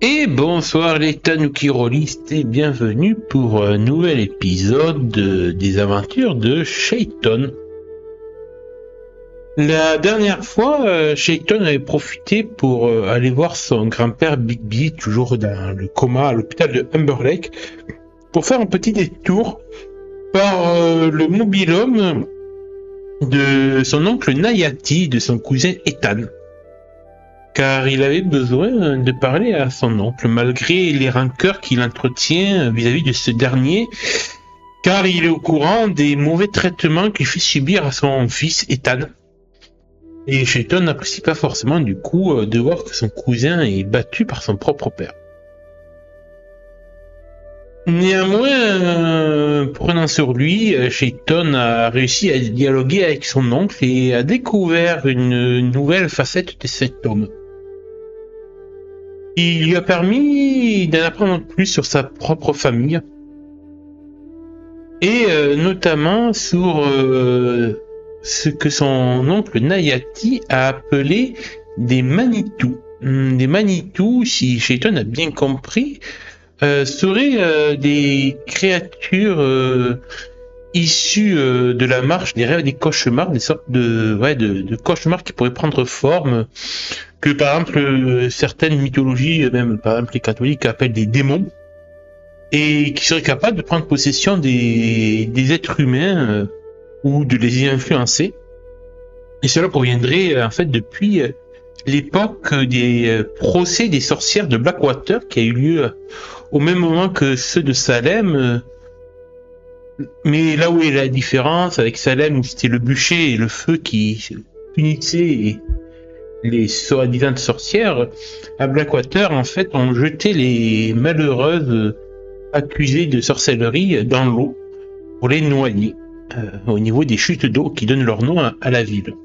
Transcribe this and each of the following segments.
Et bonsoir les Tanuki Rollistes et bienvenue pour un nouvel épisode des aventures de Shayton. La dernière fois, Shayton avait profité pour aller voir son grand-père Bigby, toujours dans le coma à l'hôpital de Humber Lake, pour faire un petit détour par le mobil-home de son oncle Nayati, de son cousin Ethan. Car il avait besoin de parler à son oncle, malgré les rancœurs qu'il entretient vis-à-vis de ce dernier, car il est au courant des mauvais traitements qu'il fait subir à son fils Ethan. Et Shayton n'apprécie pas forcément du coup de voir que son cousin est battu par son propre père. Néanmoins, prenant sur lui, Shayton a réussi à dialoguer avec son oncle et a découvert une nouvelle facette de cet homme. Il lui a permis d'en apprendre plus sur sa propre famille et notamment sur ce que son oncle Nayati a appelé des Manitou. Des Manitou, si Shayton a bien compris, seraient des créatures issues de la marche des rêves, des cauchemars, des sortes de cauchemars qui pourraient prendre forme, que par exemple certaines mythologies, même par exemple les catholiques, appellent des démons, et qui seraient capables de prendre possession des êtres humains ou de les y influencer. Et cela proviendrait en fait depuis l'époque des procès des sorcières de Blackwater, qui a eu lieu au même moment que ceux de Salem. Mais là où est la différence avec Salem, où c'était le bûcher et le feu qui punissaient les soi-disant sorcières, à Blackwater, en fait, on jetait les malheureuses accusées de sorcellerie dans l'eau pour les noyer, au niveau des chutes d'eau qui donnent leur nom à la ville.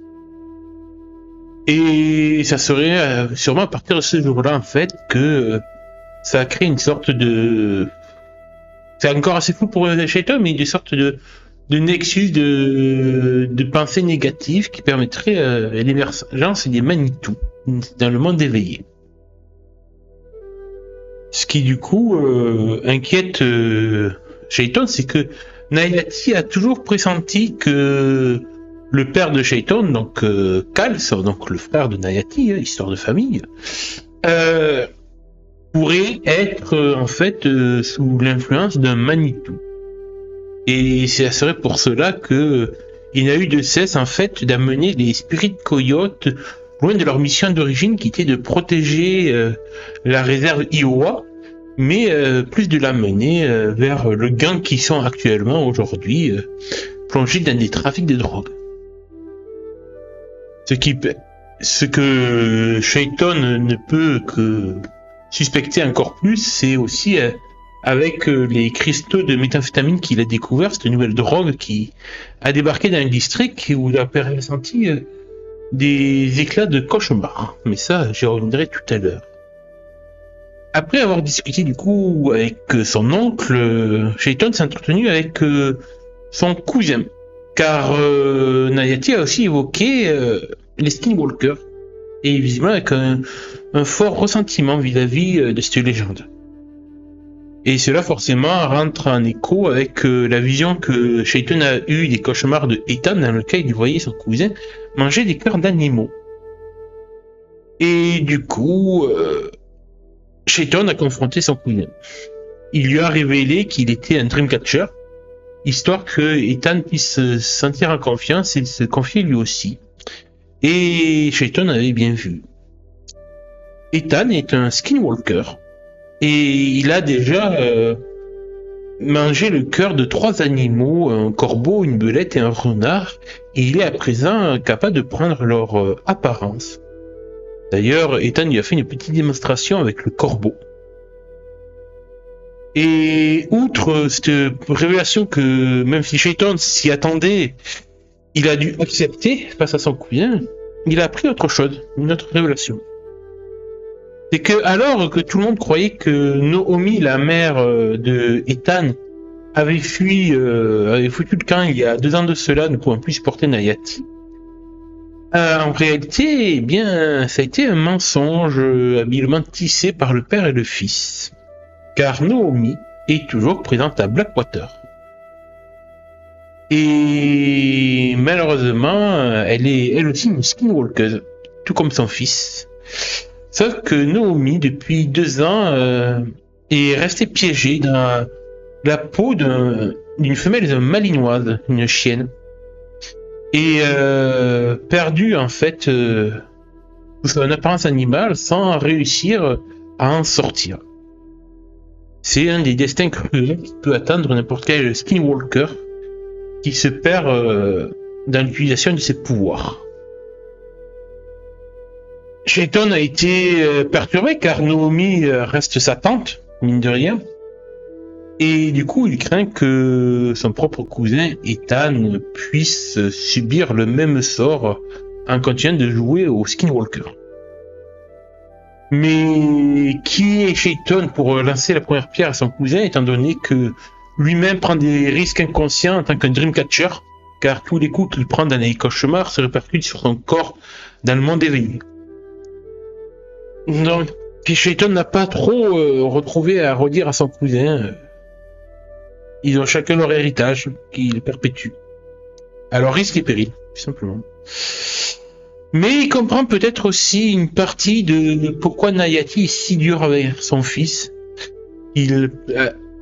Et ça serait sûrement à partir de ce jour-là, en fait, que ça a créé une sorte de... C'est encore assez fou pour Shayton, mais une sorte de nexus de pensée négative qui permettrait l'émergence des Manitou dans le monde éveillé. Ce qui du coup inquiète Shayton, c'est que Nayati a toujours pressenti que le père de Shayton, donc Cal, donc le frère de Nayati, histoire de famille, pourrait être en fait sous l'influence d'un Manitou. Et ça serait pour cela que il n'a eu de cesse en fait d'amener les Spirit Coyotes loin de leur mission d'origine, qui était de protéger la réserve Iowa, mais plus de l'amener vers le gang qui sont actuellement aujourd'hui plongés dans des trafics de drogue. Ce que Shayton ne peut que suspecter encore plus, c'est aussi avec les cristaux de méthamphétamine qu'il a découvert, cette nouvelle drogue qui a débarqué dans un district où il a ressenti des éclats de cauchemar. Mais ça, j'y reviendrai tout à l'heure. Après avoir discuté du coup avec son oncle, Shayton s'est entretenu avec son cousin, car Nayati a aussi évoqué les Skinwalkers, et visiblement avec un fort ressentiment vis-à-vis de cette légende. Et cela forcément rentre en écho avec la vision que Shayton a eue des cauchemars de Ethan, dans lequel il voyait son cousin manger des cœurs d'animaux. Et du coup, Shayton a confronté son cousin. Il lui a révélé qu'il était un Dreamcatcher, histoire que Ethan puisse se sentir en confiance et se confier lui aussi. Et Shayton avait bien vu. Ethan est un Skinwalker. Et il a déjà mangé le cœur de 3 animaux, un corbeau, une belette et un renard, et il est à présent capable de prendre leur apparence. D'ailleurs, Ethan lui a fait une petite démonstration avec le corbeau. Et outre cette révélation que, même si Shayton s'y attendait, il a dû accepter face à son cousin, il a appris autre chose, une autre révélation. C'est que alors que tout le monde croyait que Naomi, la mère de Ethan, avait fui, avait foutu le camp il y a 2 ans de cela, ne pouvant plus supporter Nayati, En réalité, eh bien, ça a été un mensonge habilement tissé par le père et le fils. Car Naomi est toujours présente à Blackwater. Et malheureusement, elle est elle aussi une skinwalker, tout comme son fils. Sauf que Naomi, depuis 2 ans, est restée piégée dans la peau d'une femelle malinoise, une chienne. Et perdue en fait sous son apparence animale sans réussir à en sortir. C'est un des destins cruels qui peut atteindre n'importe quel skinwalker qui se perd dans l'utilisation de ses pouvoirs. Shayton a été perturbé car Naomi reste sa tante, mine de rien. Et du coup, il craint que son propre cousin, Ethan, puisse subir le même sort en continuant de jouer au Skinwalker. Mais qui est Shayton pour lancer la première pierre à son cousin, étant donné que lui-même prend des risques inconscients en tant qu'un Dreamcatcher, car tous les coups qu'il prend dans les cauchemars se répercutent sur son corps dans le monde éveillé. Donc, Shayton n'a pas trop retrouvé à redire à son cousin. Ils ont chacun leur héritage qu'ils perpétuent. Alors risque et péril, tout simplement. Mais il comprend peut-être aussi une partie de pourquoi Nayati est si dur avec son fils. Il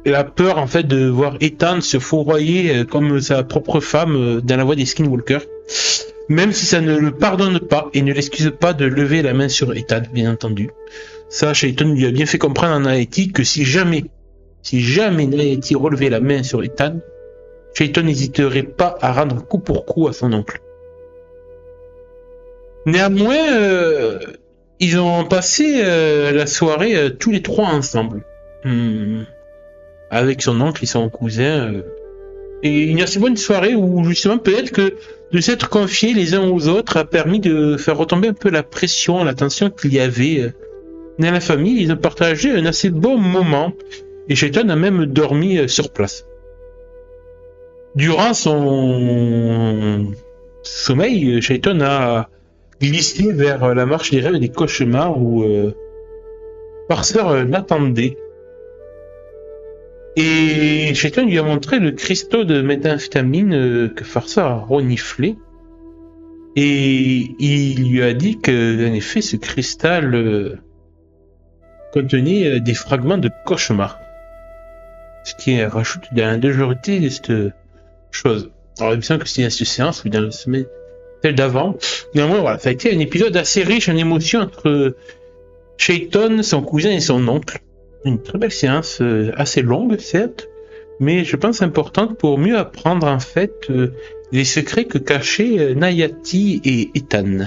a peur en fait de voir Ethan se fourvoyer comme sa propre femme dans la voie des Skinwalkers. Même si ça ne le pardonne pas et ne l'excuse pas de lever la main sur Ethan, bien entendu. Ça, Shayton lui a bien fait comprendre à Nayati que si jamais Nayati relevait la main sur Ethan, Shayton n'hésiterait pas à rendre coup pour coup à son oncle. Néanmoins, ils ont passé la soirée tous les trois ensemble. Avec son oncle et son cousin. Et une assez bonne soirée où justement peut-être que de s'être confiés les uns aux autres a permis de faire retomber un peu la pression, la tension qu'il y avait dans la famille. Ils ont partagé un assez bon moment. Et Shayton a même dormi sur place. Durant son sommeil, Shayton a glissé vers la marche des rêves et des cauchemars où Farceur l'attendait. Et Shayton lui a montré le cristaux de méthamphétamine que Farceur a reniflé. Et il lui a dit que, en effet, ce cristal contenait des fragments de cauchemar. Ce qui rajoute de la dangerosité de cette chose. Alors, il me semble que c'était dans cette séance ou dans la semaine celle d'avant. Néanmoins, voilà, ça a été un épisode assez riche en émotions entre Shayton, son cousin et son oncle. Une très belle séance, assez longue, certes, mais je pense importante pour mieux apprendre en fait les secrets que cachaient Nayati et Ethan.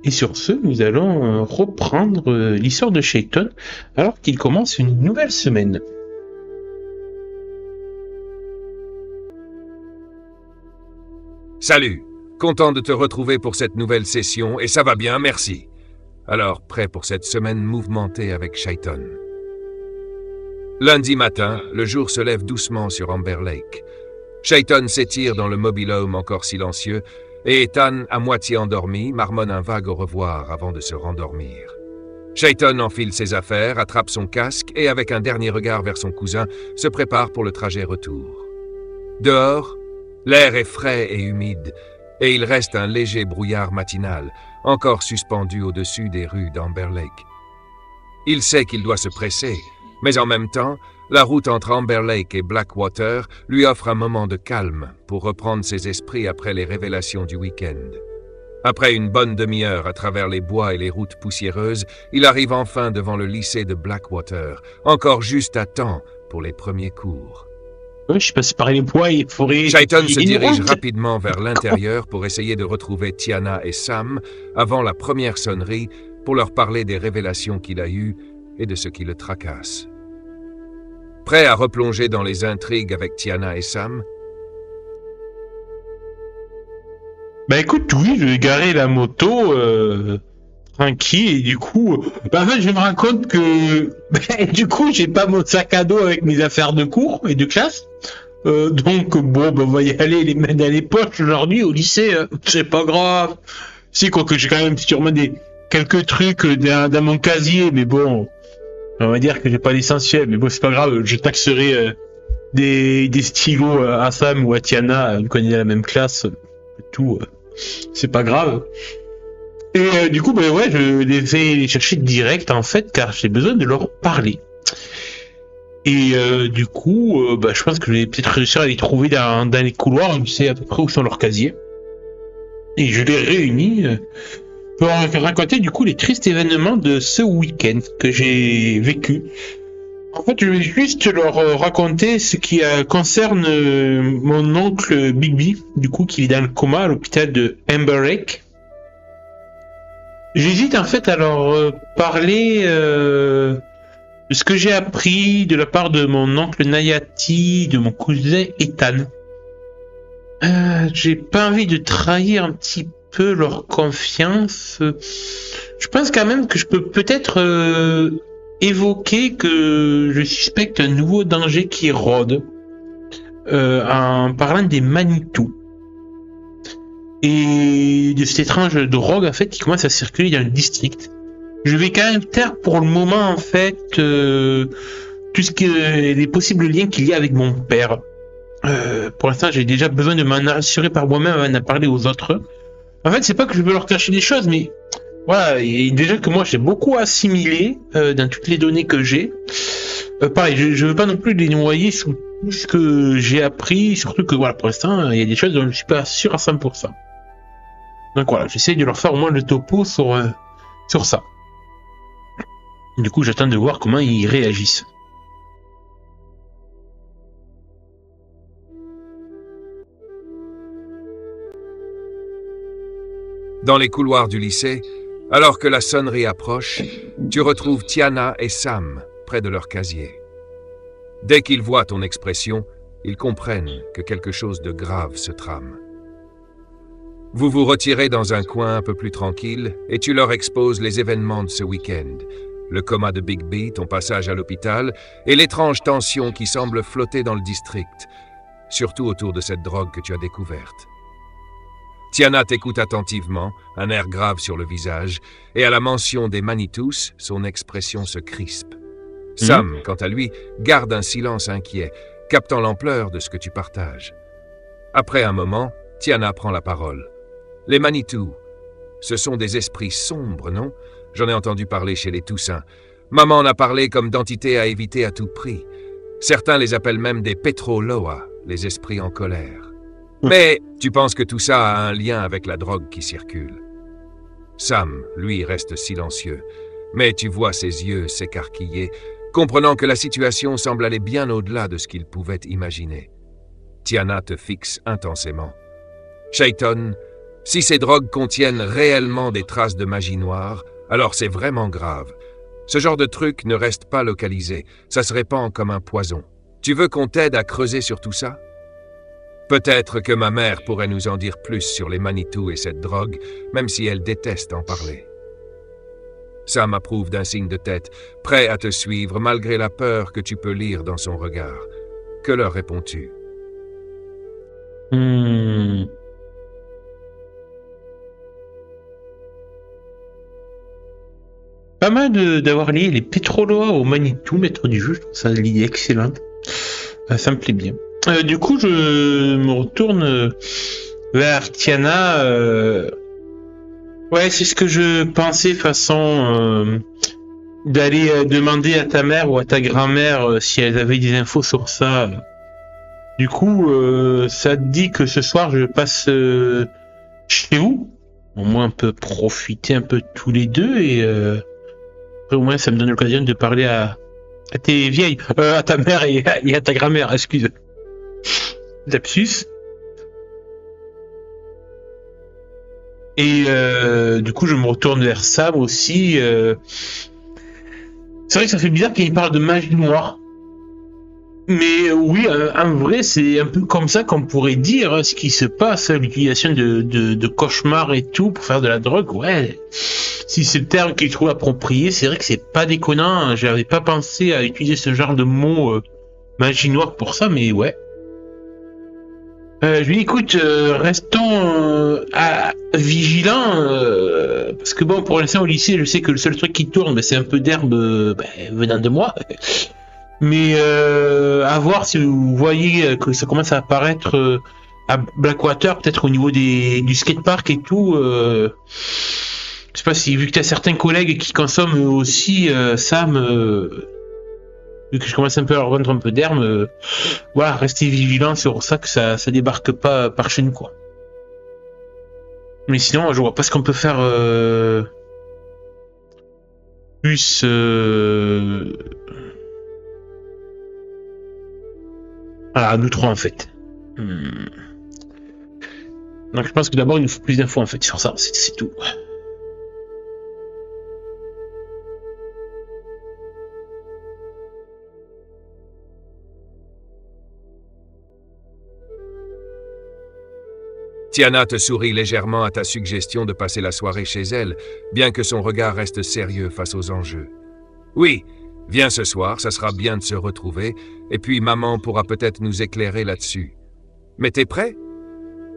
Et sur ce, nous allons reprendre l'histoire de Shayton alors qu'il commence une nouvelle semaine. Salut, content de te retrouver pour cette nouvelle session et ça va bien, merci. Alors, prêt pour cette semaine mouvementée avec Shayton. Lundi matin, le jour se lève doucement sur Amber Lake. Shayton s'étire dans le mobil-home encore silencieux et Ethan, à moitié endormi, marmonne un vague au revoir avant de se rendormir. Shayton enfile ses affaires, attrape son casque et avec un dernier regard vers son cousin, se prépare pour le trajet retour. Dehors, l'air est frais et humide et il reste un léger brouillard matinal, encore suspendu au-dessus des rues d'Amber Lake. Il sait qu'il doit se presser, mais en même temps, la route entre Amber Lake et Blackwater lui offre un moment de calme pour reprendre ses esprits après les révélations du week-end. Après une bonne demi-heure à travers les bois et les routes poussiéreuses, il arrive enfin devant le lycée de Blackwater, encore juste à temps pour les premiers cours. Je suis passé par les bois et les forêts. Shayton se dirige rapidement vers l'intérieur pour essayer de retrouver Tiana et Sam avant la première sonnerie pour leur parler des révélations qu'il a eues et de ce qui le tracasse. Prêt à replonger dans les intrigues avec Tiana et Sam? Bah écoute, oui, je vais garer la moto tranquille et du coup, en fait je me rends compte que du coup j'ai pas mon sac à dos avec mes affaires de cours et de classe. Donc bon, on va y aller les mains dans les poches aujourd'hui au lycée, c'est pas grave. Si, quoique j'ai quand même sûrement quelques trucs dans mon casier, mais bon, on va dire que j'ai pas l'essentiel, mais bon, c'est pas grave, je taxerai des stylos à Sam ou à Tiana, vu qu'on est dans la même classe, tout, c'est pas grave. Et du coup, ouais, je les vais chercher direct en fait, car j'ai besoin de leur parler. Et du coup, je pense que je vais peut-être réussir à les trouver dans les couloirs, je sais à peu près où sont leurs casiers. Et je les réunis pour raconter du coup les tristes événements de ce week-end que j'ai vécu. En fait, je vais juste leur raconter ce qui concerne mon oncle Bigby, du coup, qui est dans le coma à l'hôpital de Amber Lake. J'hésite en fait à leur parler de ce que j'ai appris de la part de mon oncle Nayati, de mon cousin Ethan. J'ai pas envie de trahir un petit peu leur confiance. Je pense quand même que je peux peut-être évoquer que je suspecte un nouveau danger qui rôde en parlant des Manitou et de cette étrange drogue en fait qui commence à circuler dans le district. Je vais quand même taire pour le moment en fait tout ce qui est les possibles liens qu'il y a avec mon père. Pour l'instant, j'ai déjà besoin de m'en assurer par moi-même avant d'en parler aux autres. En fait, c'est pas que je veux leur cacher des choses, mais voilà, et déjà que moi j'ai beaucoup assimilé dans toutes les données que j'ai. Pareil, je veux pas non plus les noyer sous tout ce que j'ai appris, surtout que voilà, pour l'instant, il y a des choses dont je suis pas sûr à 100%. Donc voilà, j'essaie de leur faire au moins le topo sur ça. Du coup, j'attends de voir comment ils réagissent. Dans les couloirs du lycée, alors que la sonnerie approche, tu retrouves Tiana et Sam près de leur casier. Dès qu'ils voient ton expression, ils comprennent que quelque chose de grave se trame. Vous vous retirez dans un coin un peu plus tranquille et tu leur exposes les événements de ce week-end, le coma de Bigby, ton passage à l'hôpital et l'étrange tension qui semble flotter dans le district, surtout autour de cette drogue que tu as découverte. Tiana t'écoute attentivement, un air grave sur le visage, et à la mention des Manitous, son expression se crispe. Sam, quant à lui, garde un silence inquiet, captant l'ampleur de ce que tu partages. Après un moment, Tiana prend la parole. Les Manitous, ce sont des esprits sombres, non? J'en ai entendu parler chez les Toussins. Maman en a parlé comme d'entités à éviter à tout prix. Certains les appellent même des Petroloa, les esprits en colère. Mais tu penses que tout ça a un lien avec la drogue qui circule. Sam, lui, reste silencieux, mais tu vois ses yeux s'écarquiller, comprenant que la situation semble aller bien au-delà de ce qu'il pouvait imaginer. Tiana te fixe intensément. Shaiton, si ces drogues contiennent réellement des traces de magie noire, alors c'est vraiment grave. Ce genre de truc ne reste pas localisé, ça se répand comme un poison. Tu veux qu'on t'aide à creuser sur tout ça? Peut-être que ma mère pourrait nous en dire plus sur les Manitous et cette drogue, même si elle déteste en parler. Sam approuve d'un signe de tête, prêt à te suivre malgré la peur que tu peux lire dans son regard. Que leur réponds-tu? Pas mal d'avoir lié les Pétrolois au Manitou, maître du jeu, je trouve ça l'idée excellente. Ça me plaît bien. Du coup, je me retourne vers Tiana. Ouais, c'est ce que je pensais, façon d'aller demander à ta mère ou à ta grand-mère si elles avaient des infos sur ça. Du coup, ça te dit que ce soir, je passe chez vous. Au moins, on peut profiter un peu tous les deux et après, au moins, ça me donne l'occasion de parler à tes vieilles, à ta mère et à ta grand-mère, excuse. Lapsus. Et du coup, je me retourne vers Sam aussi. C'est vrai que ça fait bizarre qu'il parle de magie noire. Mais oui, en vrai, c'est un peu comme ça qu'on pourrait dire ce qui se passe, l'utilisation de cauchemars et tout pour faire de la drogue. Ouais, si c'est le terme qu'il trouve approprié, c'est vrai que c'est pas déconnant. J'avais pas pensé à utiliser ce genre de mot magie noire pour ça, mais ouais. Je lui dis, écoute, restons vigilants, parce que bon, pour l'instant au lycée, je sais que le seul truc qui tourne, c'est un peu d'herbe venant de moi. Mais à voir si vous voyez que ça commence à apparaître à Blackwater, peut-être au niveau du skatepark et tout. Je sais pas si, vu que tu as certains collègues qui consomment aussi, Sam, vu que je commence un peu à leur vendre un peu d'herbe, voilà, restez vigilants sur ça, que ça débarque pas par chez nous, quoi. Mais sinon, je vois pas ce qu'on peut faire plus. Voilà, nous trois en fait. Donc je pense que d'abord il nous faut plus d'infos en fait sur ça, c'est tout. Tiana te sourit légèrement à ta suggestion de passer la soirée chez elle, bien que son regard reste sérieux face aux enjeux. Oui, viens ce soir, ça sera bien de se retrouver, et puis maman pourra peut-être nous éclairer là-dessus. Mais t'es prêt?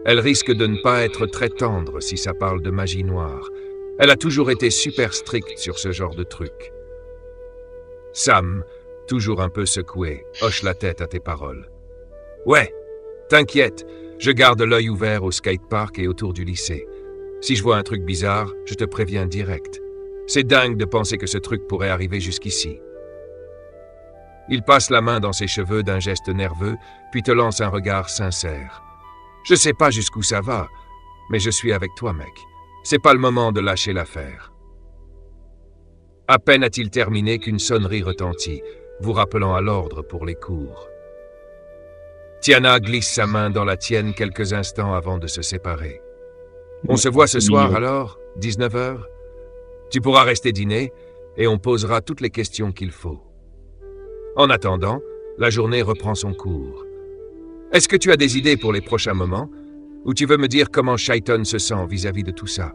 Elle risque de ne pas être très tendre si ça parle de magie noire. Elle a toujours été super stricte sur ce genre de truc. Sam, toujours un peu secoué, hoche la tête à tes paroles. Ouais, t'inquiète. Je garde l'œil ouvert au skatepark et autour du lycée. Si je vois un truc bizarre, je te préviens direct. C'est dingue de penser que ce truc pourrait arriver jusqu'ici. Il passe la main dans ses cheveux d'un geste nerveux, puis te lance un regard sincère. Je sais pas jusqu'où ça va, mais je suis avec toi, mec. C'est pas le moment de lâcher l'affaire. À peine a-t-il terminé qu'une sonnerie retentit, vous rappelant à l'ordre pour les cours. Tiana glisse sa main dans la tienne quelques instants avant de se séparer. On se voit ce soir alors, 19h? Tu pourras rester dîner et on posera toutes les questions qu'il faut. En attendant, la journée reprend son cours. Est-ce que tu as des idées pour les prochains moments? Ou tu veux me dire comment Shaiton se sent vis-à-vis de tout ça?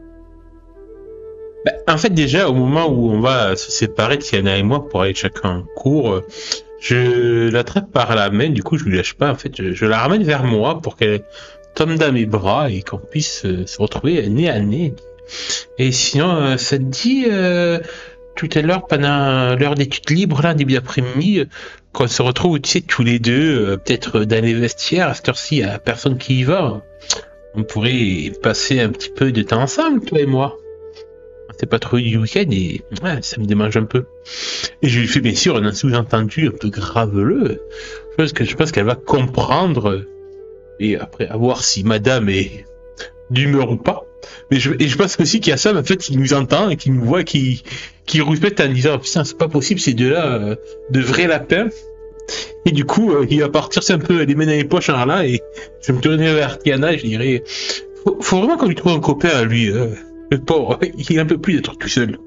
En fait, déjà, au moment où on va se séparer, Tiana et moi, pour aller chacun en cours, je l'attrape par la main, du coup je lui lâche pas, en fait, je la ramène vers moi pour qu'elle tombe dans mes bras et qu'on puisse se retrouver nez à nez. Et sinon, ça te dit tout à l'heure, pendant l'heure d'études libres, là, début d'après-midi, qu'on se retrouve, tu sais, tous les deux, peut-être dans les vestiaires, à cette heure-ci, il n'y a personne qui y va. On pourrait passer un petit peu de temps ensemble, toi et moi. C'est pas trop du week-end et ouais, ça me démange un peu. Et je lui fais bien sûr un sous-entendu un peu graveleux. Je pense qu'elle va comprendre. Et après, à voir si madame est d'humeur ou pas. Et je pense aussi qu'il y a Sam, en fait, qui nous entend et qui nous voit, qui rouspète en disant, putain, c'est pas possible, ces deux-là, de vrais lapins. Et du coup, il va partir, c'est un peu les mains dans les poches en là, et je vais me tourner vers Tiana et je dirais, faut vraiment qu'on lui trouve un copain à lui, le pauvre, il en peut plus d'être tout seul.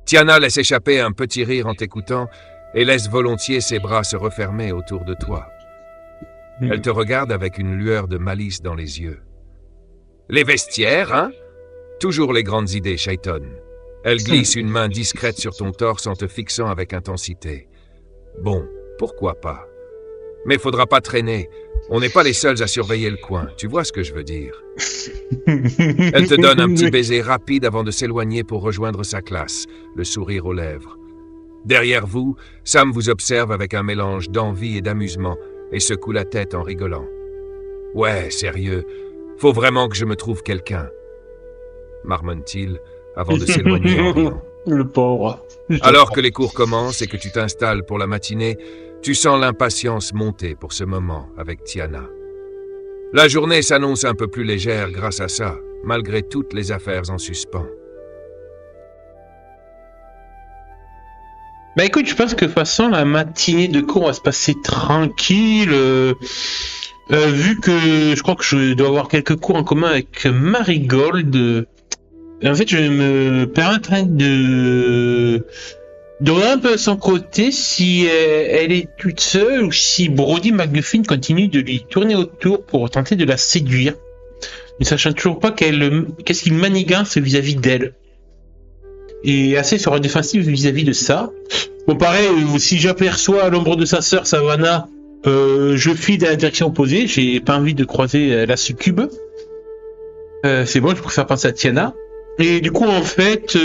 Tiana laisse échapper un petit rire en t'écoutant et laisse volontiers ses bras se refermer autour de toi. Elle te regarde avec une lueur de malice dans les yeux. Les vestiaires, hein? Toujours les grandes idées, Shaiton. Elle glisse une main discrète sur ton torse en te fixant avec intensité. Bon, pourquoi pas? Mais faudra pas traîner. On n'est pas les seuls à surveiller le coin. Tu vois ce que je veux dire? Elle te donne un petit baiser rapide avant de s'éloigner pour rejoindre sa classe, le sourire aux lèvres. Derrière vous, Sam vous observe avec un mélange d'envie et d'amusement et secoue la tête en rigolant. Ouais, sérieux, faut vraiment que je me trouve quelqu'un, marmonne-t-il avant de s'éloigner en riant. Le pauvre. Alors que les cours commencent et que tu t'installes pour la matinée, tu sens l'impatience monter pour ce moment avec Tiana. La journée s'annonce un peu plus légère grâce à ça, malgré toutes les affaires en suspens. Bah écoute, je pense que de toute façon, la matinée de cours va se passer tranquille. Vu que je crois que je dois avoir quelques cours en commun avec Marigold. En fait, je me permettrai de regarder un peu à son côté si elle est toute seule ou si Brody McGuffin continue de lui tourner autour pour tenter de la séduire, ne sachant toujours pas qu'est-ce qu'il manigance vis-à-vis d'elle. est assez sur la défensive vis-à-vis de ça. Bon, pareil, si j'aperçois l'ombre de sa sœur Savannah, je file dans la direction opposée. J'ai pas envie de croiser la succube. C'est bon, je préfère penser à Tiana. Et du coup, en fait,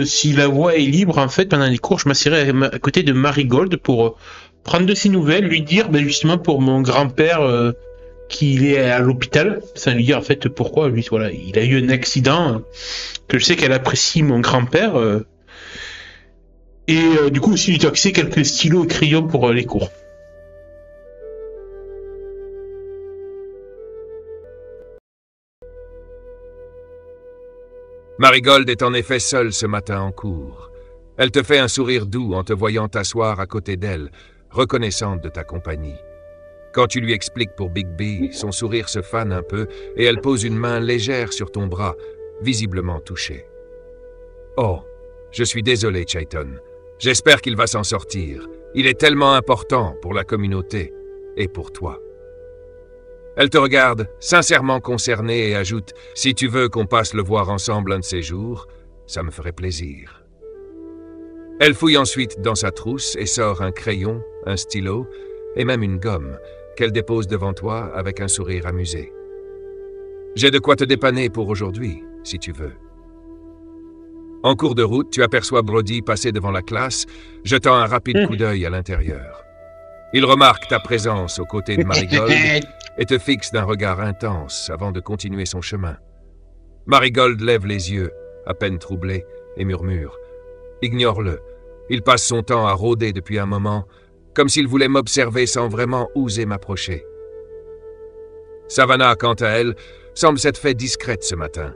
si la voie est libre, en fait, pendant les cours, je m'assierai à côté de Marigold pour prendre de ses nouvelles, lui dire, ben justement pour mon grand-père qu'il est à l'hôpital, sans lui dire en fait pourquoi, lui, voilà, il a eu un accident, que je sais qu'elle apprécie mon grand-père, et du coup aussi lui taxer quelques stylos et crayons pour les cours. Marigold est en effet seule ce matin en cours. Elle te fait un sourire doux en te voyant t'asseoir à côté d'elle, reconnaissante de ta compagnie. Quand tu lui expliques pour Bigby, son sourire se fane un peu et elle pose une main légère sur ton bras, visiblement touchée. « Oh, je suis désolé, Chayton. J'espère qu'il va s'en sortir. Il est tellement important pour la communauté et pour toi. » Elle te regarde, sincèrement concernée, et ajoute « Si tu veux qu'on passe le voir ensemble un de ces jours, ça me ferait plaisir. » Elle fouille ensuite dans sa trousse et sort un crayon, un stylo et même une gomme qu'elle dépose devant toi avec un sourire amusé. « J'ai de quoi te dépanner pour aujourd'hui, si tu veux. » En cours de route, tu aperçois Brody passer devant la classe, jetant un rapide coup d'œil à l'intérieur. Il remarque ta présence aux côtés de Marigold et te fixe d'un regard intense avant de continuer son chemin. Marigold lève les yeux, à peine troublé, et murmure « Ignore-le. Il passe son temps à rôder depuis un moment, comme s'il voulait m'observer sans vraiment oser m'approcher. » Savannah, quant à elle, semble s'être fait discrète ce matin.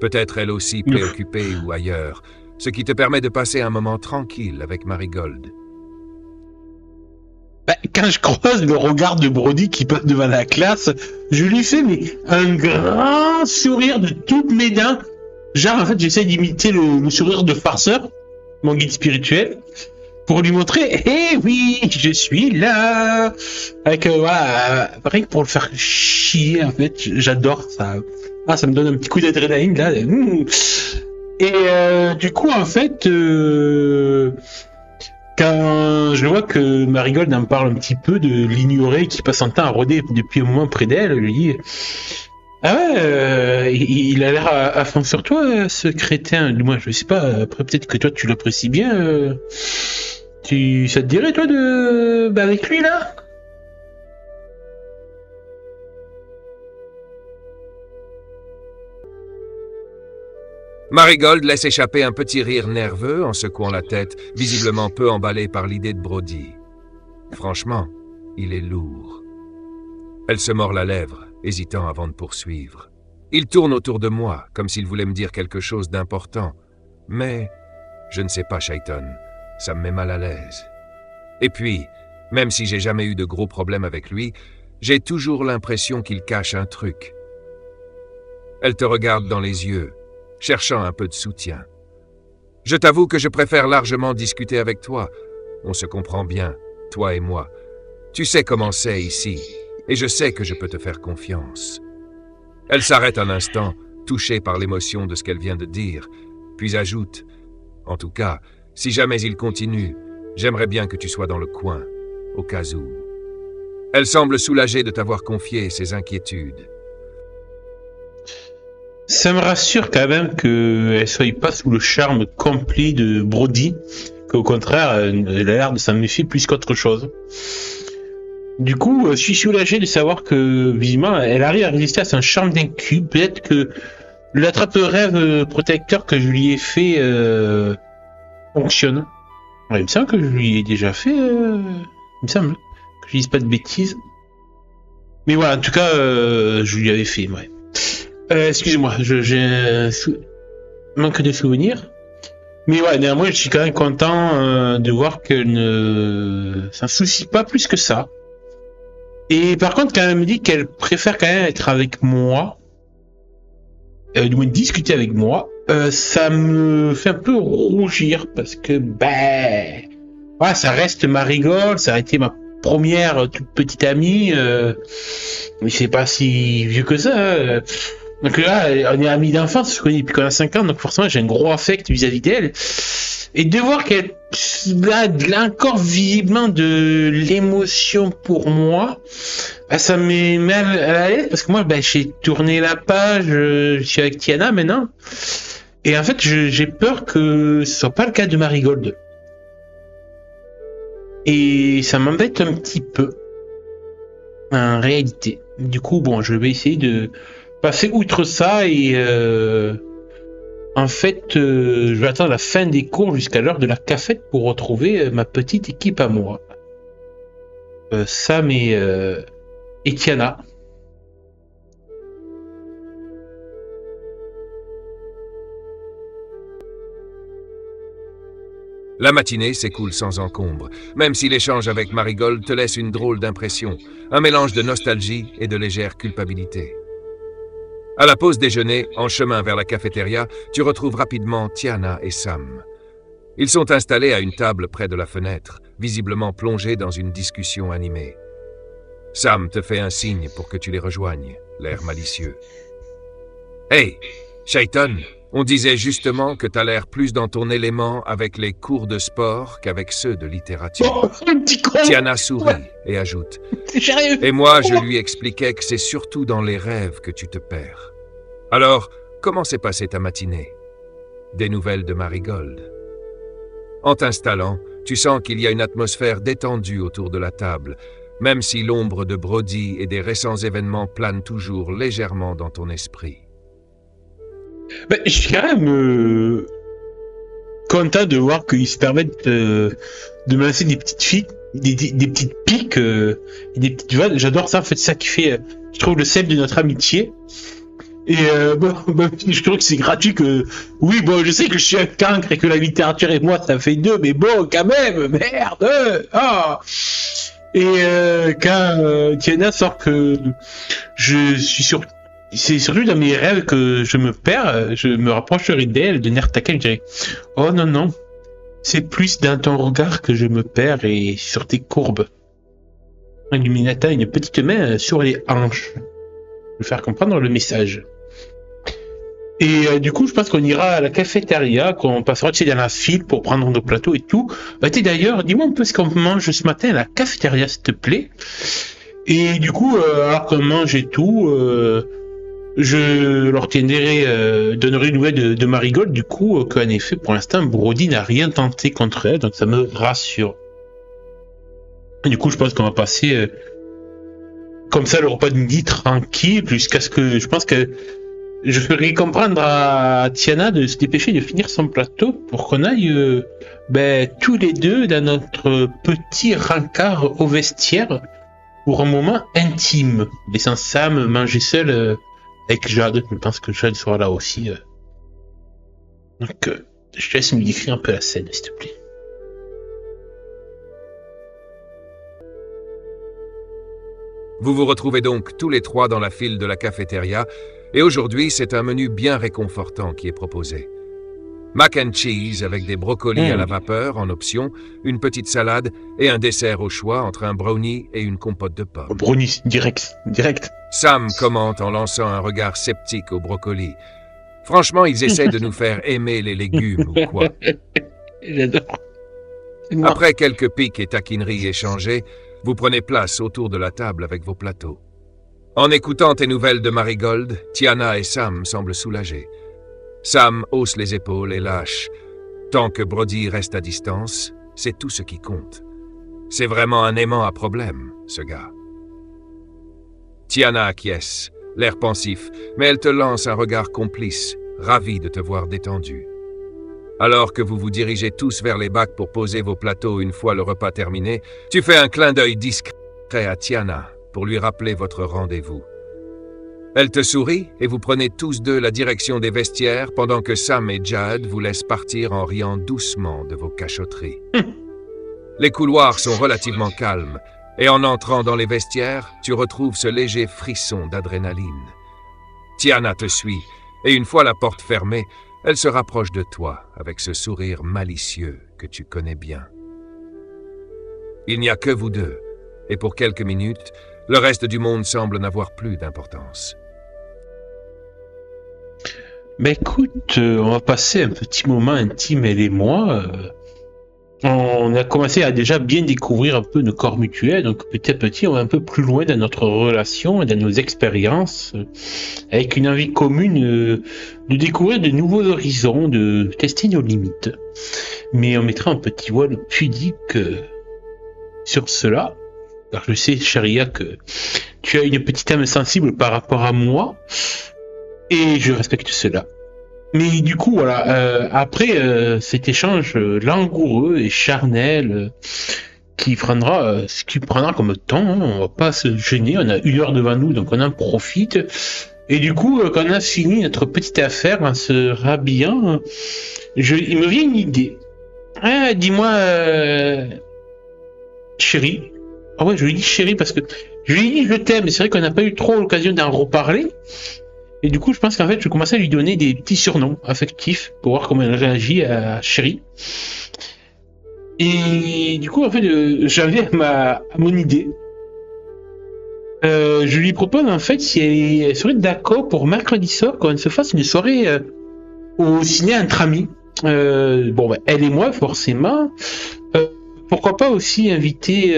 Peut-être elle aussi préoccupée ou ailleurs, ce qui te permet de passer un moment tranquille avec Marigold. Quand je croise le regard de Brody qui passe devant la classe, je lui fais un grand sourire de toutes mes dents. Genre, en fait, j'essaie d'imiter le sourire de farceur, mon guide spirituel, pour lui montrer, oui, je suis là. Avec, voilà, rien que pour le faire chier, en fait, j'adore ça. Ah, ça me donne un petit coup d'adrénaline, là. Et du coup, en fait, quand je vois que Marigold en parle un petit peu de l'ignorer, qui passe son temps à rôder depuis un moment près d'elle, je lui dis « Ah ouais, il a l'air à fond sur toi, ce crétin. Moi, je sais pas, après peut-être que toi tu l'apprécies bien. Ça te dirait, toi, avec lui, là ?» Marigold laisse échapper un petit rire nerveux en secouant la tête, visiblement peu emballé par l'idée de Brody. Franchement, il est lourd. Elle se mord la lèvre, hésitant avant de poursuivre. Il tourne autour de moi, comme s'il voulait me dire quelque chose d'important. Mais, je ne sais pas, Chayton, ça me met mal à l'aise. Et puis, même si j'ai jamais eu de gros problèmes avec lui, j'ai toujours l'impression qu'il cache un truc. Elle te regarde dans les yeux, cherchant un peu de soutien. Je t'avoue que je préfère largement discuter avec toi. On se comprend bien, toi et moi. Tu sais comment c'est ici, et je sais que je peux te faire confiance. Elle s'arrête un instant, touchée par l'émotion de ce qu'elle vient de dire, puis ajoute « En tout cas, si jamais il continue, j'aimerais bien que tu sois dans le coin, au cas où. » Elle semble soulagée de t'avoir confié ses inquiétudes. Ça me rassure quand même qu'elle soit pas sous le charme complet de Brody, qu'au contraire, elle a l'air de s'en méfier plus qu'autre chose. Du coup, je suis soulagé de savoir que, visiblement, elle arrive à résister à son charme d'incube. Peut-être que l'attrape-rêve protecteur que je lui ai fait fonctionne. Ouais, il me semble que je lui ai déjà fait, il me semble que je dise pas de bêtises. Mais voilà, en tout cas, je lui avais fait, ouais. Excusez-moi, j'ai manque de souvenirs. Mais ouais, néanmoins, je suis quand même content de voir qu'elle ne s'en soucie pas plus que ça. Et par contre, quand elle me dit qu'elle préfère quand même être avec moi, du moins discuter avec moi, ça me fait un peu rougir parce que, ouais, ça reste Marigold, ça a été ma première toute petite amie, mais c'est pas si vieux que ça. Donc là, on est amis d'enfance, je connais depuis qu'on a 5 ans, donc forcément j'ai un gros affect vis-à-vis d'elle. Et de voir qu'elle a encore visiblement de l'émotion pour moi, bah, ça me met à l'aise parce que moi, bah, j'ai tourné la page, je suis avec Tiana maintenant. Et en fait, j'ai peur que ce soit pas le cas de Marigold. Et ça m'embête un petit peu, en réalité. Du coup, bon, je vais essayer de passer outre ça et en fait, je vais attendre la fin des cours jusqu'à l'heure de la cafette pour retrouver ma petite équipe à moi. Sam et Tiana. La matinée s'écoule sans encombre, même si l'échange avec Marigold te laisse une drôle d'impression, un mélange de nostalgie et de légère culpabilité. À la pause déjeuner, en chemin vers la cafétéria, tu retrouves rapidement Tiana et Sam. Ils sont installés à une table près de la fenêtre, visiblement plongés dans une discussion animée. Sam te fait un signe pour que tu les rejoignes, l'air malicieux. « Hey, Shaiton, on disait justement que t'as l'air plus dans ton élément avec les cours de sport qu'avec ceux de littérature. Oh, un petit con. » Tiana sourit et ajoute. C'est sérieux. Et moi, je lui expliquais que c'est surtout dans les rêves que tu te perds. Alors, comment s'est passée ta matinée? Des nouvelles de Marigold? En t'installant, tu sens qu'il y a une atmosphère détendue autour de la table, même si l'ombre de Brody et des récents événements plane toujours légèrement dans ton esprit. Ben, je suis quand même content de voir qu'ils se permettent de me lancer des petites filles, des petites piques, et des petites vannes. J'adore ça, en fait, c'est ça qui fait, je trouve, le sel de notre amitié. Et bon, je trouve que c'est gratuit que... Oui, bon, je sais que je suis un cancre et que la littérature et moi, ça fait 2, mais bon, quand même, merde. Ah. Et quand Tiana sort que je suis sur... C'est surtout dans mes rêves que je me perds, je me rapprocherai d'elle, de Nertaka, je dirais « Oh non, non, c'est plus dans ton regard que je me perds et sur tes courbes. » Illuminata a une petite main sur les hanches. Je vais faire comprendre le message. Et du coup, je pense qu'on ira à la cafétéria, qu'on passera dans la file pour prendre nos plateaux et tout. Bah, d'ailleurs, dis-moi un peu ce qu'on mange ce matin à la cafétéria, s'il te plaît. Et du coup, alors qu'on mange et tout... je leur donnerai une nouvelle de Marigold, du coup, qu'en effet, pour l'instant, Brody n'a rien tenté contre elle, donc ça me rassure. Et du coup, je pense qu'on va passer comme ça le repas de midi tranquille, jusqu'à ce que je pense que je ferai comprendre à Tiana de se dépêcher de finir son plateau pour qu'on aille tous les deux dans notre petit rencard au vestiaire pour un moment intime, laissant Sam manger seul avec Jade. Je pense que Jade sera là aussi. Donc, je te laisse me décrire un peu la scène, s'il te plaît. Vous vous retrouvez donc tous les trois dans la file de la cafétéria, et aujourd'hui, c'est un menu bien réconfortant qui est proposé. Mac and cheese avec des brocolis à la vapeur en option, une petite salade et un dessert au choix entre un brownie et une compote de pommes. Brownie, direct. Sam commente en lançant un regard sceptique aux brocolis. Franchement, ils essaient de nous faire aimer les légumes ou quoi. J'adore. Après quelques piques et taquineries échangées, vous prenez place autour de la table avec vos plateaux. En écoutant tes nouvelles de Marigold, Tiana et Sam semblent soulagés. Sam hausse les épaules et lâche. Tant que Brody reste à distance, c'est tout ce qui compte. C'est vraiment un aimant à problème, ce gars. Tiana acquiesce, l'air pensif, mais elle te lance un regard complice, ravie de te voir détendu. Alors que vous vous dirigez tous vers les bacs pour poser vos plateaux une fois le repas terminé, tu fais un clin d'œil discret à Tiana pour lui rappeler votre rendez-vous. Elle te sourit et vous prenez tous deux la direction des vestiaires pendant que Sam et Jade vous laissent partir en riant doucement de vos cachotteries. Les couloirs sont relativement calmes et en entrant dans les vestiaires, tu retrouves ce léger frisson d'adrénaline. Tiana te suit et une fois la porte fermée, elle se rapproche de toi avec ce sourire malicieux que tu connais bien. Il n'y a que vous deux et pour quelques minutes, le reste du monde semble n'avoir plus d'importance. Ben écoute, on va passer un petit moment intime, elle et moi. On a commencé à déjà bien découvrir un peu nos corps mutuels, donc petit à petit, on va un peu plus loin dans notre relation et dans nos expériences, avec une envie commune de découvrir de nouveaux horizons, de tester nos limites. Mais on mettra un petit voile pudique sur cela, car je sais, Charia, que tu as une petite âme sensible par rapport à moi, et je respecte cela. Mais du coup, voilà, après cet échange langoureux et charnel ce qui prendra comme temps, hein, on va pas se gêner, on a 1 heure devant nous, donc on en profite. Et du coup, quand on a fini notre petite affaire en se rhabillant, il me vient une idée. Ah, dis-moi, chérie. Ah ouais, je lui dis chérie parce que je lui dis je t'aime, mais c'est vrai qu'on n'a pas eu trop l'occasion d'en reparler. Et du coup, je pense qu'en fait, je commençais à lui donner des petits surnoms affectifs pour voir comment elle réagit à chérie. Et du coup, en fait, j'en viens à mon idée. Je lui propose en fait si elle serait d'accord pour mercredi soir qu'on se fasse une soirée au ciné entre amis. Bon, ben, elle et moi, forcément. Pourquoi pas aussi inviter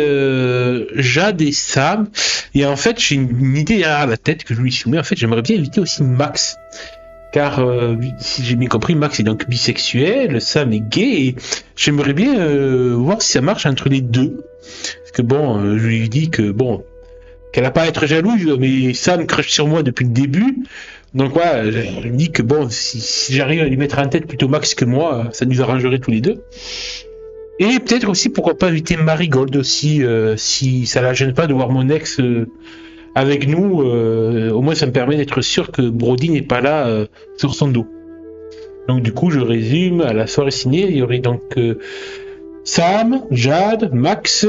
Jade et Sam. Et en fait, j'ai une idée derrière la tête que je lui soumets. En fait, j'aimerais bien inviter aussi Max. Car, si j'ai bien compris, Max est donc bisexuel, Sam est gay. Et j'aimerais bien voir si ça marche entre les deux. Parce que bon, je lui dis que bon, qu'elle n'a pas à être jalouse, mais Sam crush sur moi depuis le début. Donc voilà, je lui dis que bon, si j'arrive à lui mettre en tête plutôt Max que moi, ça nous arrangerait tous les deux. Et peut-être aussi, pourquoi pas inviter Marigold aussi, si ça la gêne pas de voir mon ex avec nous. Au moins, ça me permet d'être sûr que Brody n'est pas là sur son dos. Donc du coup, je résume, à la soirée ciné, il y aurait donc Sam, Jade, Max,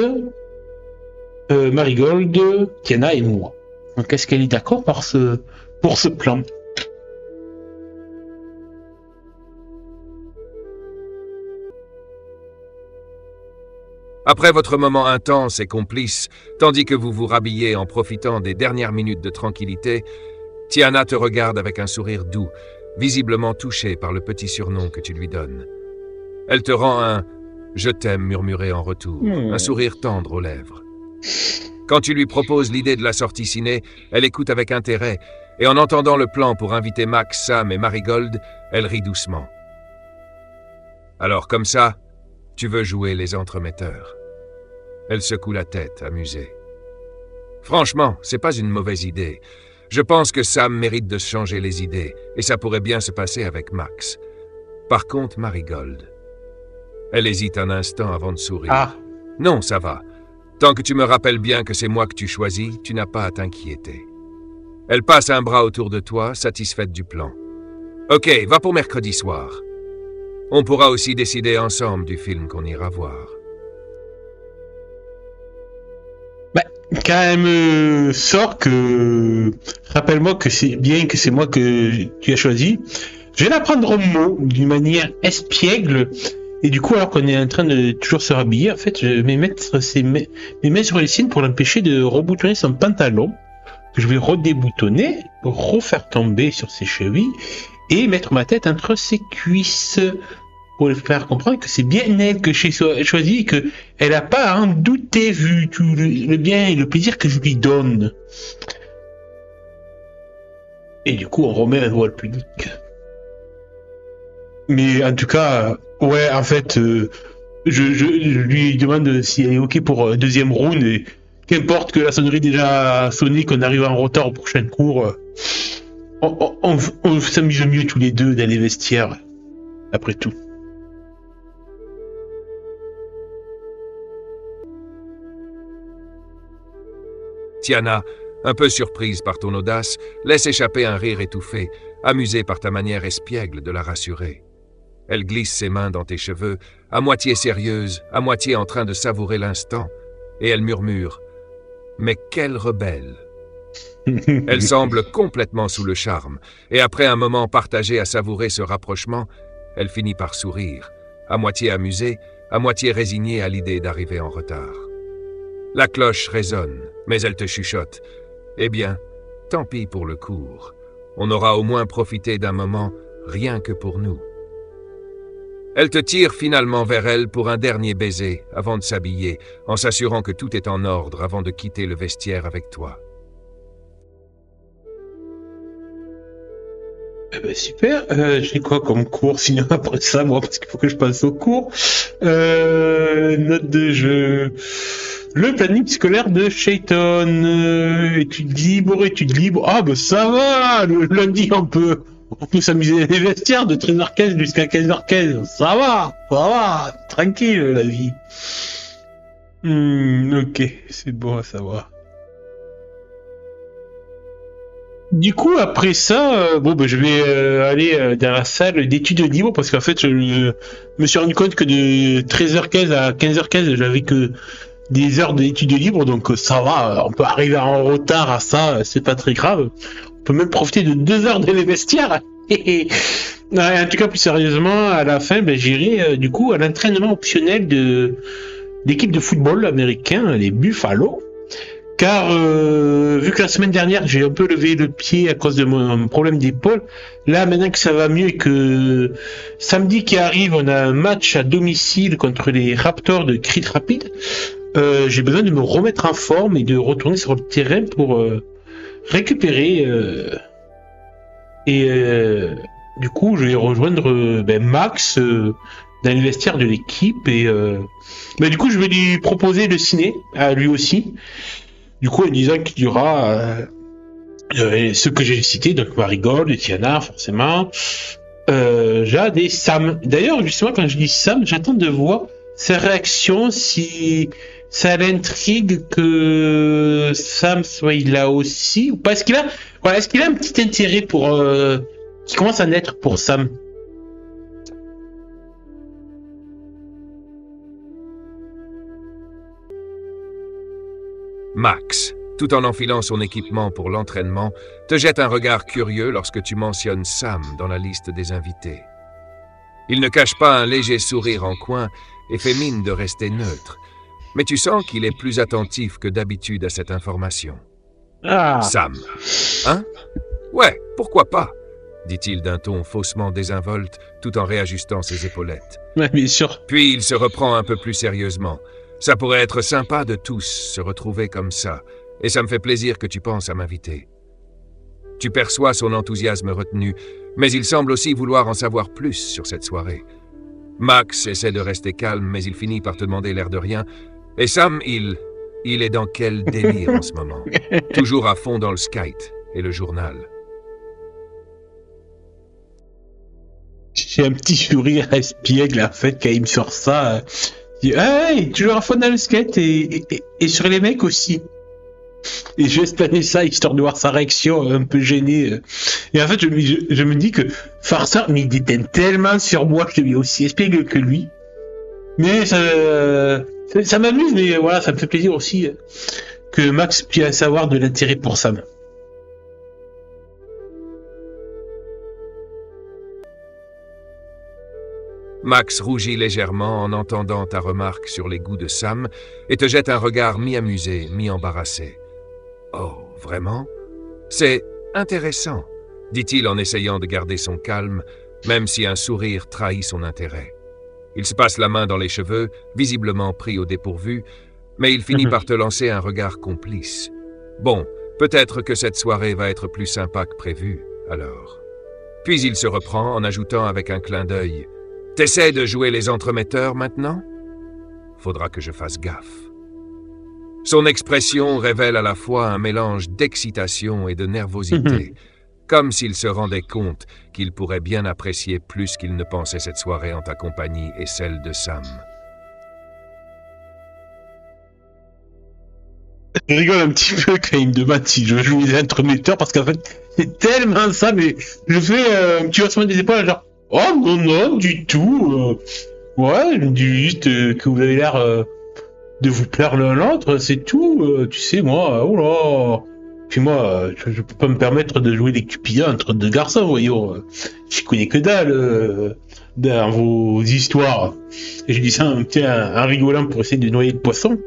Marigold, Tiana et moi. Donc est-ce qu'elle est d'accord pour ce plan? Après votre moment intense et complice, tandis que vous vous rhabillez en profitant des dernières minutes de tranquillité, Tiana te regarde avec un sourire doux, visiblement touchée par le petit surnom que tu lui donnes. Elle te rend un « je t'aime » murmuré en retour, un sourire tendre aux lèvres. Quand tu lui proposes l'idée de la sortie ciné, elle écoute avec intérêt, et en entendant le plan pour inviter Max, Sam et Marigold, elle rit doucement. Alors comme ça, tu veux jouer les entremetteurs. Elle secoue la tête, amusée. Franchement, c'est pas une mauvaise idée. Je pense que Sam mérite de se changer les idées, et ça pourrait bien se passer avec Max. Par contre, Marigold... Elle hésite un instant avant de sourire. Ah. Non, ça va. Tant que tu me rappelles bien que c'est moi que tu choisis, tu n'as pas à t'inquiéter. Elle passe un bras autour de toi, satisfaite du plan. Ok, va pour mercredi soir. On pourra aussi décider ensemble du film qu'on ira voir. Bah, quand elle me sort que... Rappelle-moi que c'est bien que c'est moi que tu as choisi. Je vais la prendre au mot d'une manière espiègle. Et du coup, alors qu'on est en train de toujours se rhabiller, en fait, je vais mettre mes mains sur les siennes pour l'empêcher de reboutonner son pantalon. Que je vais redéboutonner, refaire tomber sur ses chevilles et mettre ma tête entre ses cuisses. Pour lui faire comprendre que c'est bien elle que j'ai choisi et que elle n'a pas à en douter vu tout le bien et le plaisir que je lui donne. Et du coup, on remet un voile pudique. Mais en tout cas, ouais, en fait, je lui demande si elle est ok pour deuxième round et qu'importe que la sonnerie déjà sonné, qu'on arrive en retard au prochain cours, on s'amuse mieux tous les deux dans les vestiaires, après tout. Tiana, un peu surprise par ton audace, laisse échapper un rire étouffé, amusée par ta manière espiègle de la rassurer. Elle glisse ses mains dans tes cheveux, à moitié sérieuse, à moitié en train de savourer l'instant, et elle murmure « Mais quelle rebelle !» Elle semble complètement sous le charme, et après un moment partagé à savourer ce rapprochement, elle finit par sourire, à moitié amusée, à moitié résignée à l'idée d'arriver en retard. La cloche résonne, mais elle te chuchote. Eh bien, tant pis pour le cours. On aura au moins profité d'un moment rien que pour nous. Elle te tire finalement vers elle pour un dernier baiser avant de s'habiller, en s'assurant que tout est en ordre avant de quitter le vestiaire avec toi. Super. J'ai quoi comme cours sinon après ça, moi, parce qu'il faut que je passe au cours. Note de jeu. Le planning scolaire de Shayton. Études libres. Ah, bah ça va. Le lundi, on peut s'amuser dans les vestiaires de 13h15 jusqu'à 15h15. Ça va. Tranquille, la vie. Ok, c'est bon à savoir. Du coup, après ça, je vais aller dans la salle d'études libres parce qu'en fait, je me suis rendu compte que de 13h15 à 15h15, j'avais que des heures d'études libres, donc ça va, on peut arriver en retard à ça, c'est pas très grave. On peut même profiter de 2 heures dans les vestiaires. En tout cas, plus sérieusement, à la fin, j'irai du coup à l'entraînement optionnel de l'équipe de football américain, les Buffalo. Car vu que la semaine dernière j'ai un peu levé le pied à cause de mon problème d'épaule, là maintenant que ça va mieux et que samedi qui arrive on a un match à domicile contre les Raptors de Creed Rapid, j'ai besoin de me remettre en forme et de retourner sur le terrain pour récupérer du coup je vais rejoindre Max dans les vestiaires de l'équipe et du coup je vais lui proposer le ciné à lui aussi. Du coup, en disant qu'il y aura ceux que j'ai cités, donc Marigold, Tiana, forcément, Jade et Sam. D'ailleurs, justement, quand je dis Sam, j'attends de voir sa réaction, si ça l'intrigue que Sam soit là aussi, ou pas. Est-ce qu'il a un petit intérêt pour qui commence à naître pour Sam? Max, tout en enfilant son équipement pour l'entraînement, te jette un regard curieux lorsque tu mentionnes Sam dans la liste des invités. Il ne cache pas un léger sourire en coin et fait mine de rester neutre, mais tu sens qu'il est plus attentif que d'habitude à cette information. Ah. Sam. Hein? Ouais, pourquoi pas? Dit-il d'un ton faussement désinvolte tout en réajustant ses épaulettes. Ouais, bien sûr. Puis il se reprend un peu plus sérieusement. Ça pourrait être sympa de tous se retrouver comme ça, et ça me fait plaisir que tu penses à m'inviter. Tu perçois son enthousiasme retenu, mais il semble aussi vouloir en savoir plus sur cette soirée. Max essaie de rester calme, mais il finit par te demander l'air de rien. Et Sam, il est dans quel délire en ce moment? Toujours à fond dans le skate et le journal. J'ai un petit sourire espiègle, en fait, quand il me sort ça. Hey, toujours à fond dans le skate et sur les mecs aussi. Et je vais spanner ça histoire de voir sa réaction un peu gênée. Et en fait, je me dis que Farceur, mais il déteint tellement sur moi que je suis aussi espiègle que lui. Mais ça m'amuse, mais voilà, ça me fait plaisir aussi que Max puisse savoir de l'intérêt pour Sam. Max rougit légèrement en entendant ta remarque sur les goûts de Sam et te jette un regard mi-amusé, mi-embarrassé. « Oh, vraiment? C'est intéressant, » dit-il en essayant de garder son calme, même si un sourire trahit son intérêt. Il se passe la main dans les cheveux, visiblement pris au dépourvu, mais il finit par te lancer un regard complice. Bon, peut-être que cette soirée va être plus sympa que prévu, alors. Puis il se reprend en ajoutant avec un clin d'œil « T'essaies de jouer les entremetteurs maintenant? Faudra que je fasse gaffe. » Son expression révèle à la fois un mélange d'excitation et de nervosité, comme s'il se rendait compte qu'il pourrait bien apprécier plus qu'il ne pensait cette soirée en ta compagnie et celle de Sam. Je rigole un petit peu quand il me demande si je veux jouer les entremetteurs, parce qu'en fait, c'est tellement ça, mais je fais un petit haussement des épaules, genre « Oh non, du tout. Ouais, je me dis juste que vous avez l'air de vous plaire l'un l'autre, c'est tout. Tu sais, moi, oh là. Puis moi, je peux pas me permettre de jouer des cupidins entre deux garçons, voyons. Je connais que dalle dans vos histoires. » Et je dis ça en rigolant pour essayer de noyer le poisson.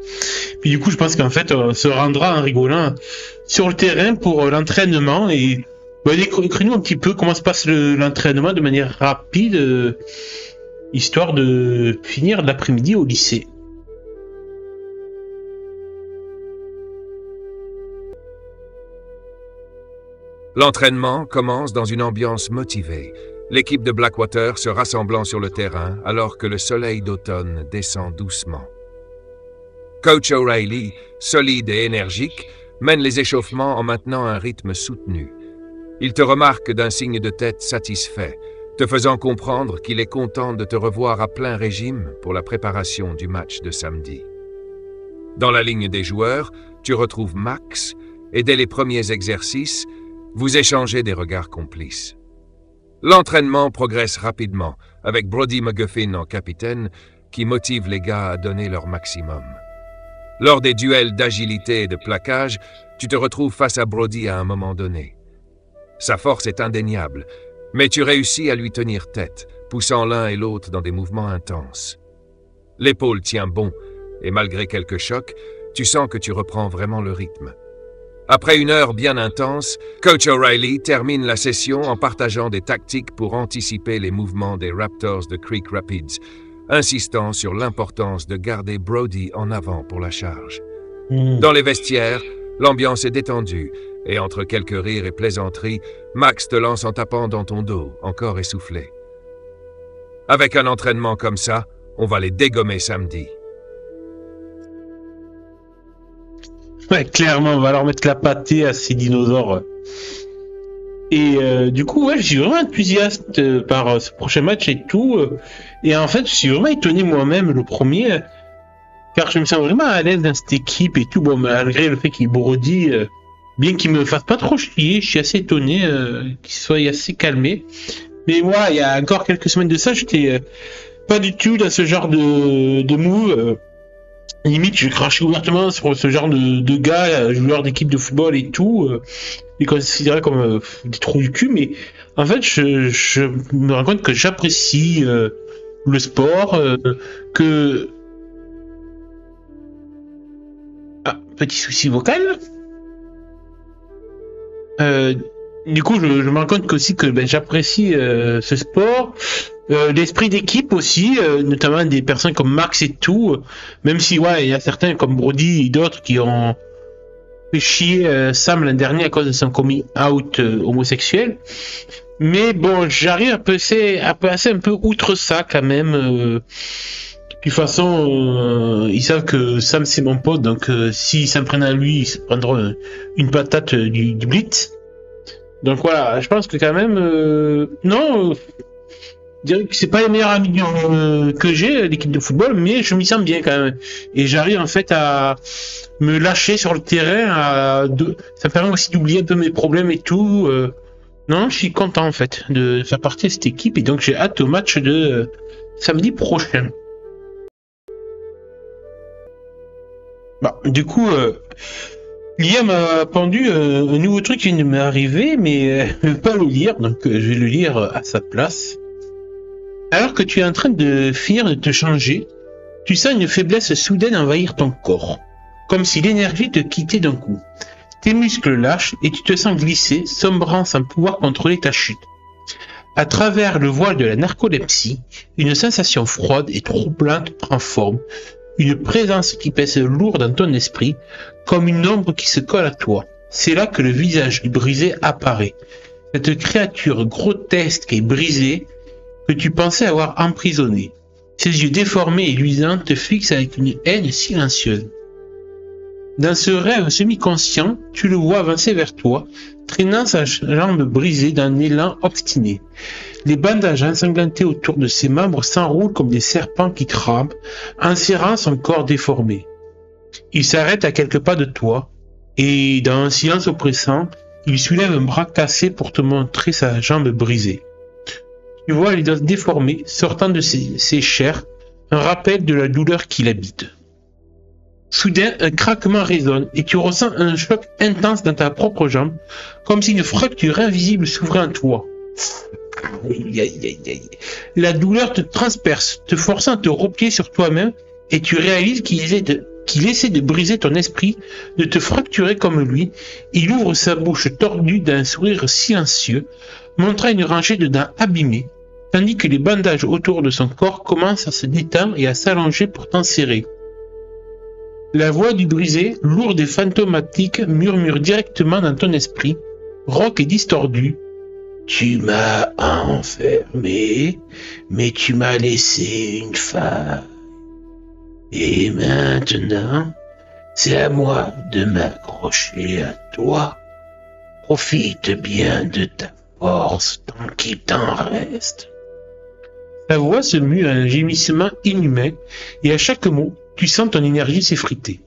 Puis du coup, je pense qu'en fait, on se rendra en rigolant sur le terrain pour l'entraînement et Bah, décris-nous un petit peu comment se passe l'entraînement de manière rapide, histoire de finir l'après-midi au lycée. L'entraînement commence dans une ambiance motivée, l'équipe de Blackwater se rassemblant sur le terrain alors que le soleil d'automne descend doucement. Coach O'Reilly, solide et énergique, mène les échauffements en maintenant un rythme soutenu. Il te remarque d'un signe de tête satisfait, te faisant comprendre qu'il est content de te revoir à plein régime pour la préparation du match de samedi. Dans la ligne des joueurs, tu retrouves Max, et dès les premiers exercices, vous échangez des regards complices. L'entraînement progresse rapidement, avec Brody McGuffin en capitaine, qui motive les gars à donner leur maximum. Lors des duels d'agilité et de plaquage, tu te retrouves face à Brody à un moment donné. Sa force est indéniable, mais tu réussis à lui tenir tête, poussant l'un et l'autre dans des mouvements intenses. L'épaule tient bon, et malgré quelques chocs, tu sens que tu reprends vraiment le rythme. Après une heure bien intense, Coach O'Reilly termine la session en partageant des tactiques pour anticiper les mouvements des Raptors de Creek Rapids, insistant sur l'importance de garder Brody en avant pour la charge. Dans les vestiaires, l'ambiance est détendue, et entre quelques rires et plaisanteries, Max te lance en tapant dans ton dos, encore essoufflé. Avec un entraînement comme ça, on va les dégommer samedi. Ouais, clairement, on va leur mettre la pâtée à ces dinosaures. Et du coup, ouais, je suis vraiment enthousiaste par ce prochain match et tout. Et en fait, je suis vraiment étonné moi-même le premier, car je me sens vraiment à l'aise dans cette équipe et tout. Bon, malgré le fait qu'il Brody, bien qu'il me fasse pas trop chier, je suis assez étonné qu'il soit assez calmé. Mais moi, il y a encore quelques semaines de ça, j'étais pas du tout dans ce genre de move. Limite, je crachais ouvertement sur ce genre de gars, joueurs d'équipe de football et tout, les considérais comme des trous du cul, mais en fait, je me rends compte que j'apprécie le sport, que... Ah, petit souci vocal. Du coup, je me rends compte aussi que j'apprécie ce sport. L'esprit d'équipe aussi, notamment des personnes comme Max et tout, même si ouais, il y a certains comme Brody et d'autres qui ont fait chier Sam l'an dernier à cause de son coming out homosexuel. Mais bon, j'arrive à passer un peu outre ça quand même. De toute façon, ils savent que Sam c'est mon pote, donc s'ils s'en prennent à lui, ils se prendront une patate du blitz. Donc voilà, je pense que quand même, non. Je dirais que c'est pas les meilleurs amis que j'ai, l'équipe de football, mais je m'y sens bien quand même. Et j'arrive en fait à me lâcher sur le terrain. Ça me permet aussi d'oublier un peu mes problèmes et tout. Non, je suis content en fait de faire partie de cette équipe et donc j'ai hâte au match de samedi prochain. Bon, du coup, Liam m'a pendu un nouveau truc qui vient de m'arriver, mais je ne vais pas le lire, donc je vais le lire à sa place. Alors que tu es en train de finir de te changer, tu sens une faiblesse soudaine envahir ton corps, comme si l'énergie te quittait d'un coup. Tes muscles lâchent et tu te sens glisser, sombrant sans pouvoir contrôler ta chute. À travers le voile de la narcolepsie, une sensation froide et troublante prend forme, une présence qui pèse lourd dans ton esprit, comme une ombre qui se colle à toi. C'est là que le visage du brisé apparaît. Cette créature grotesque et brisée que tu pensais avoir emprisonné. Ses yeux déformés et luisants te fixent avec une haine silencieuse. Dans ce rêve semi-conscient, tu le vois avancer vers toi, traînant sa jambe brisée d'un élan obstiné. Les bandages ensanglantés autour de ses membres s'enroulent comme des serpents qui tremblent, enserrant son corps déformé. Il s'arrête à quelques pas de toi, et dans un silence oppressant, il soulève un bras cassé pour te montrer sa jambe brisée. Tu vois les dents déformées sortant de ses chairs, un rappel de la douleur qui l'habite. Soudain, un craquement résonne et tu ressens un choc intense dans ta propre jambe, comme si une fracture invisible s'ouvrait en toi. La douleur te transperce, te forçant à te replier sur toi-même et tu réalises qu'il est qu'il essaie de briser ton esprit, de te fracturer comme lui. Il ouvre sa bouche tordue d'un sourire silencieux, montrant une rangée de dents abîmées, tandis que les bandages autour de son corps commencent à se détendre et à s'allonger pour t'enserrer. La voix du brisé, lourde et fantomatique, murmure directement dans ton esprit, rauque et distordue. Tu m'as enfermé, mais tu m'as laissé une faille. Et maintenant, c'est à moi de m'accrocher à toi. Profite bien de ta force tant qu'il t'en reste. Sa voix se mue à un gémissement inhumain, et à chaque mot, tu sens ton énergie s'effriter.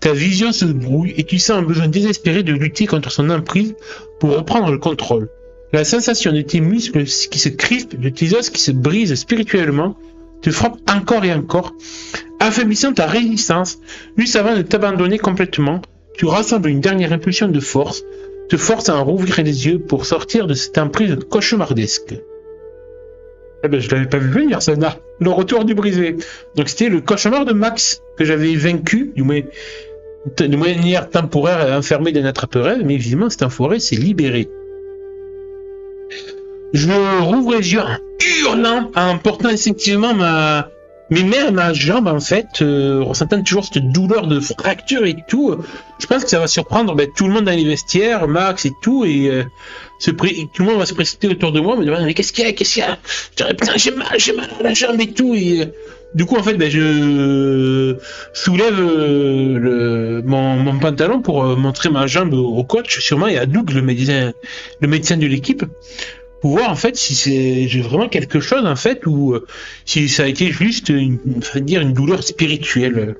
Ta vision se brouille et tu sens un besoin désespéré de lutter contre son emprise pour reprendre le contrôle. La sensation de tes muscles qui se crispent, de tes os qui se brisent spirituellement, te frappe encore et encore, affaiblissant ta résistance. Juste avant de t'abandonner complètement, tu rassembles une dernière impulsion de force, te force à en rouvrir les yeux pour sortir de cette emprise cauchemardesque. Eh ben, je l'avais pas vu venir, ça, le retour du brisé. Donc c'était le cauchemar de Max que j'avais vaincu, du moins de manière temporaire, enfermé dans attrape-rêve, mais évidemment cet enfoiré s'est libéré. Je rouvre les yeux en hurlant, en portant instinctivement mes mains à ma jambe, en fait, ressentant toujours cette douleur de fracture et tout. Je pense que ça va surprendre tout le monde dans les vestiaires, Max et tout, et tout le monde va se précipiter autour de moi, me demander mais qu'est-ce qu'il y a, Je dirais putain j'ai mal à la jambe et tout, et du coup en fait je soulève mon pantalon pour montrer ma jambe au coach, sûrement, et à Doug, le médecin de l'équipe, pour voir en fait si j'ai vraiment quelque chose en fait, ou si ça a été juste une douleur spirituelle.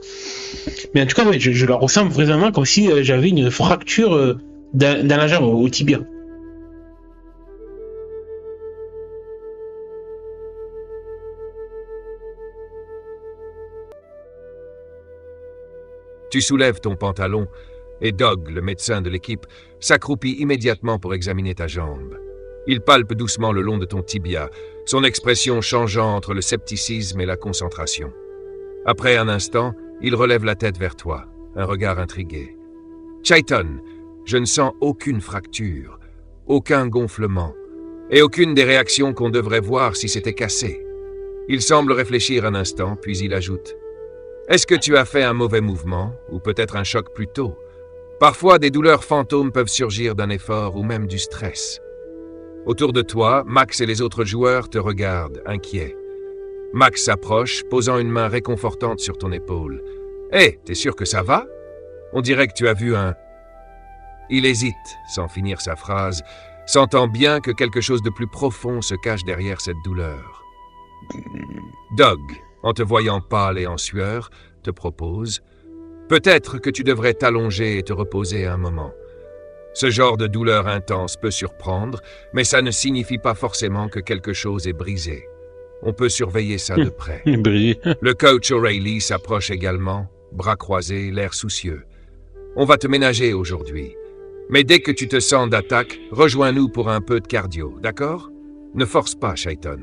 Mais en tout cas ouais, je la ressens vraiment comme si j'avais une fracture dans la jambe, au tibia. Tu soulèves ton pantalon et Doug, le médecin de l'équipe, s'accroupit immédiatement pour examiner ta jambe. Il palpe doucement le long de ton tibia, son expression changeant entre le scepticisme et la concentration. Après un instant, il relève la tête vers toi, un regard intrigué. « Chaiton, je ne sens aucune fracture, aucun gonflement, et aucune des réactions qu'on devrait voir si c'était cassé. » Il semble réfléchir un instant, puis il ajoute « Est-ce que tu as fait un mauvais mouvement, ou peut-être un choc plus tôt? Parfois, des douleurs fantômes peuvent surgir d'un effort ou même du stress. » Autour de toi, Max et les autres joueurs te regardent, inquiets. Max s'approche, posant une main réconfortante sur ton épaule. « Hé, t'es sûr que ça va? On dirait que tu as vu un... » Il hésite, sans finir sa phrase, sentant bien que quelque chose de plus profond se cache derrière cette douleur. Doug, en te voyant pâle et en sueur, te propose « Peut-être que tu devrais t'allonger et te reposer un moment. » Ce genre de douleur intense peut surprendre, mais ça ne signifie pas forcément que quelque chose est brisé. On peut surveiller ça de près. Le coach O'Reilly s'approche également, bras croisés, l'air soucieux. On va te ménager aujourd'hui. Mais dès que tu te sens d'attaque, rejoins-nous pour un peu de cardio, d'accord? Ne force pas, Chaiton.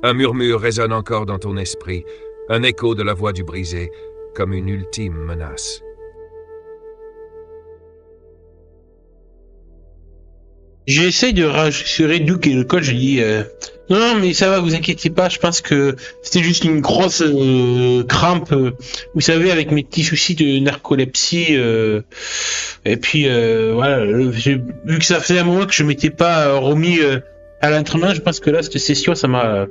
Un murmure résonne encore dans ton esprit, un écho de la voix du brisé, comme une ultime menace. J'essaye de rassurer Duke et le coach, je dis non mais ça va, vous inquiétez pas, je pense que c'était juste une grosse crampe, vous savez, avec mes petits soucis de narcolepsie, et puis voilà, vu que ça faisait un moment que je m'étais pas remis à l'entraînement, je pense que là cette session ça m'a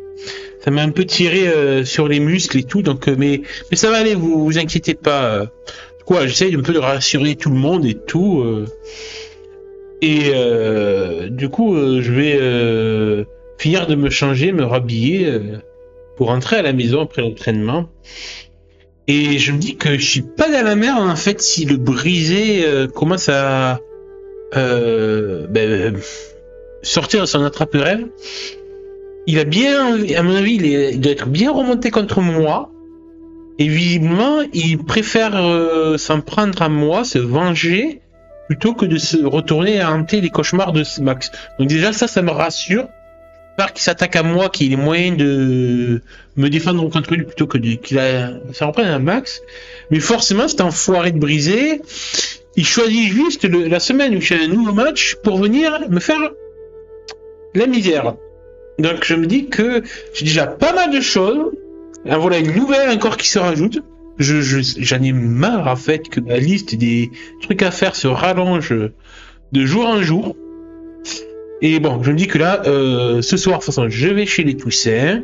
un peu tiré sur les muscles et tout, donc mais ça va aller, vous inquiétez pas. Quoi, j'essaye un peu de rassurer tout le monde et tout. Et du coup, je vais finir de me changer, me rhabiller pour rentrer à la maison après l'entraînement. Et je me dis que je suis pas dans la merde en fait si le brisé commence à sortir de son attrape-rêve. Il a bien, à mon avis, il doit être bien remonté contre moi. Et visiblement, il préfère s'en prendre à moi, se venger, plutôt que de se retourner à hanter les cauchemars de Max. Donc déjà ça me rassure. part qu'il s'attaque à moi, qu'il ait moyen de me défendre contre lui plutôt que ça reprenne un max. Mais forcément, cet enfoiré de brisé, il choisit juste la semaine où j'ai un nouveau match pour venir me faire la misère. Donc je me dis que j'ai déjà pas mal de choses. Voilà une nouvelle encore qui se rajoute. J'en ai marre en fait que la liste des trucs à faire se rallonge de jour en jour. Et bon, je me dis que là, ce soir, de toute façon, je vais chez les Poussins.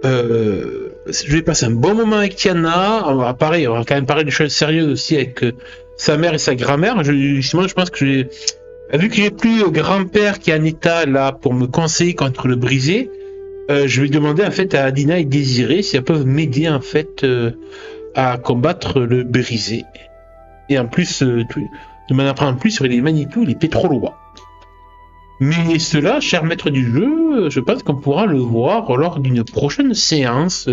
Je vais passer un bon moment avec Tiana. On va quand même parler de choses sérieuses aussi avec sa mère et sa grand-mère. Justement, je pense que vu que j'ai plus grand-père qui est en état là pour me conseiller contre le brisé, je vais demander en fait à Adina et Désiré si elles peuvent m'aider en fait à combattre le brisé. Et en plus, de m'en apprendre plus sur les Manitou et les Pétrolois. Mais cela, cher maître du jeu, je pense qu'on pourra le voir lors d'une prochaine séance,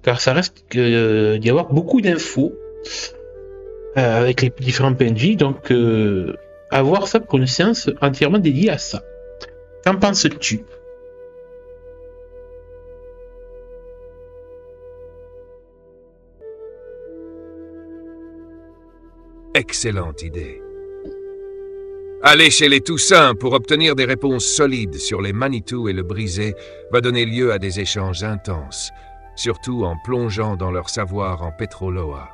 car ça reste d'y avoir beaucoup d'infos avec les différents PNJ, donc à voir ça pour une séance entièrement dédiée à ça. Qu'en penses-tu? Excellente idée. Aller chez les Toussaint pour obtenir des réponses solides sur les Manitou et le brisé va donner lieu à des échanges intenses, surtout en plongeant dans leur savoir en Pétroloa.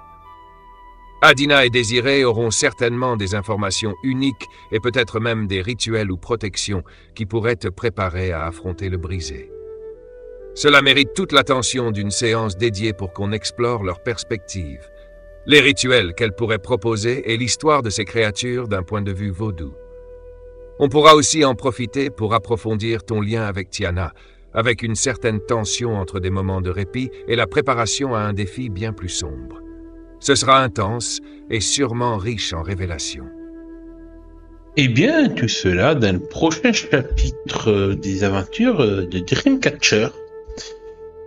Adina et Désiré auront certainement des informations uniques et peut-être même des rituels ou protections qui pourraient te préparer à affronter le brisé. Cela mérite toute l'attention d'une séance dédiée pour qu'on explore leurs perspectives, les rituels qu'elles pourraient proposer et l'histoire de ces créatures d'un point de vue vaudou. On pourra aussi en profiter pour approfondir ton lien avec Tiana, avec une certaine tension entre des moments de répit et la préparation à un défi bien plus sombre. Ce sera intense et sûrement riche en révélations. Eh bien, tout cela dans le prochain chapitre des aventures de Dreamcatcher.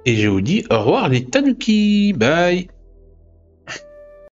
Et je vous dis au revoir les Tanuki, bye.